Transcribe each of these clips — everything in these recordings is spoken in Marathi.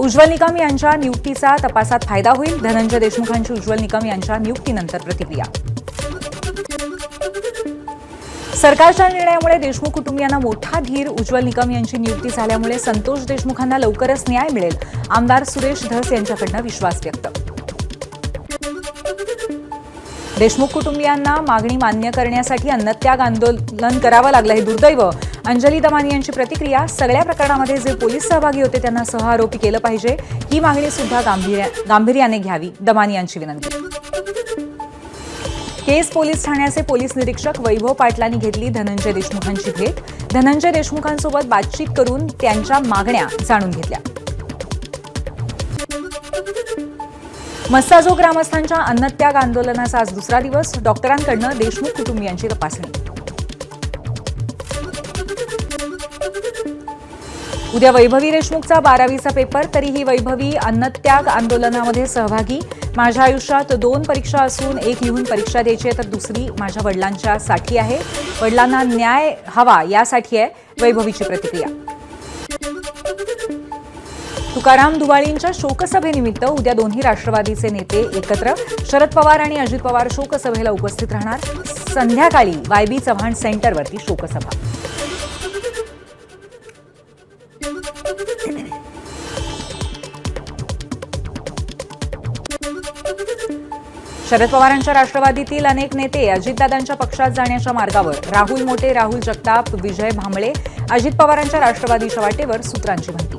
उज्ज्वल निकम यांच्या नियुक्तीचा तपासात फायदा होईल. धनंजय देशमुखांची उज्ज्वल निकम यांच्या नियुक्तीनंतर प्रतिक्रिया. सरकारच्या निर्णयामुळे देशमुख कुटुंबियांना मोठा धीर. उज्ज्वल निकम यांची नियुक्ती झाल्यामुळे संतोष देशमुखांना लवकरच न्याय मिळेल. आमदार सुरेश धस यांच्याकडून विश्वास व्यक्त. देशमुख कुटुंबियांना मागणी मान्य करण्यासाठी अन्नत्याग आंदोलन करावं लागलं हे दुर्दैव. अंजली दमानी यांची प्रतिक्रिया. सगळ्या प्रकरणामध्ये जे पोलीस सहभागी होते त्यांना सहआरोपी केलं पाहिजे. ही मागणी सुद्धा गांभीर्याने घ्यावी. दमानी यांची विनंती. केस पोलीस ठाण्याचे पोलीस निरीक्षक वैभव पाटलांनी घेतली धनंजय देशमुखांची भेट. धनंजय देशमुखांसोबत बातचीत करून त्यांच्या मागण्या जाणून घेतल्या. मस्साजोग ग्रामस्थांच्या अन्नत्याग आंदोलनाचा आज दुसरा दिवस. डॉक्टरांकडून देशमुख कुटुंबियांची तपासणी. उद्या वैभवी देशमुखचा 12वीचा पेपर. तरीही वैभवी अन्नत्याग आंदोलनामध्ये सहभागी. माझ्या आयुष्यात 2 परीक्षा असून एक लिहून परीक्षा द्यायची आहे तर दुसरी माझ्या वडिलांच्यासाठी आहे. वडिलांना न्याय हवा यासाठी आहे वैभवीची प्रतिक्रिया. तुकाराम दुवाळींच्या शोकसभेनिमित्त उद्या दोन्ही राष्ट्रवादीचे नेते एकत्र. शरद पवार आणि अजित पवार शोकसभेला उपस्थित राहणार. संध्याकाळी वाय.बी. चव्हाण सेंटरवरती शोकसभा. शरद पवारांच्या राष्ट्रवादीतील अनेक नेते अजितदादांच्या पक्षात जाण्याच्या मार्गावर. राहुल मोटे, राहुल जगताप, विजय भांबळे अजित पवारांच्या राष्ट्रवादीच्या वाटेवर. सूत्रांची माहिती.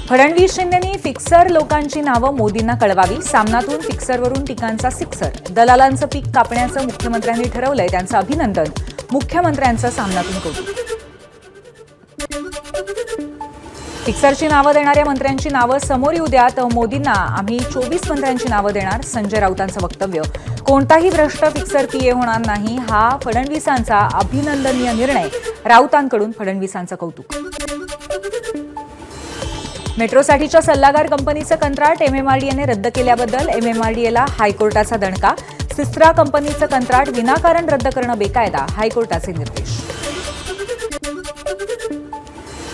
फडणवीस शिंदेंनी फिक्सर लोकांची नावं मोदींना कळवावी. सामनातून फिक्सरवरून टीकांचा सिक्सर. दलालांचं पीक कापण्याचं मुख्यमंत्र्यांनी ठरवलंय, त्यांचं अभिनंदन. मुख्यमंत्र्यांचं सामनातून कौतुक. फिक्सरची नावं देणाऱ्या मंत्र्यांची नावं समोर येऊ द्या तर मोदींना आम्ही 24 मंत्र्यांची नावं देणार. संजय राऊतांचं वक्तव्य. कोणताही भ्रष्ट फिक्सर पीए होणार नाही हा फडणवीसांचा अभिनंदनीय निर्णय. राऊतांकडून फडणवीसांचं कौतुक. मेट्रोसाठीच्या सल्लागार कंपनीचं कंत्राट एमएमआरडीएने रद्द केल्याबद्दल एमएमआरडीएला हायकोर्टाचा दणका. सिस्त्रा कंपनीचं कंत्राट विनाकारण रद्द करणं बेकायदा. हायकोर्टाचे निर्देश.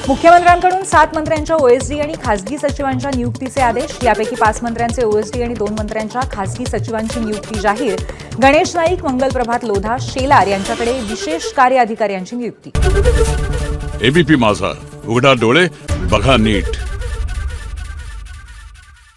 मुख्यमंत्र्यांकडून 7 मंत्र्यांच्या ओएसडी आणि खासगी सचिवांच्या नियुक्तीचे आदेश. यापैकी 5 मंत्र्यांचे ओएसडी आणि 2 मंत्र्यांच्या खासगी सचिवांची नियुक्ती जाहीर. गणेश नाईक, मंगलप्रभात लोधा, शेलार यांच्याकडे विशेष कार्य अधिकारी यांची नियुक्ती. एबीपी माझा, उघडा डोळे बघा नीट.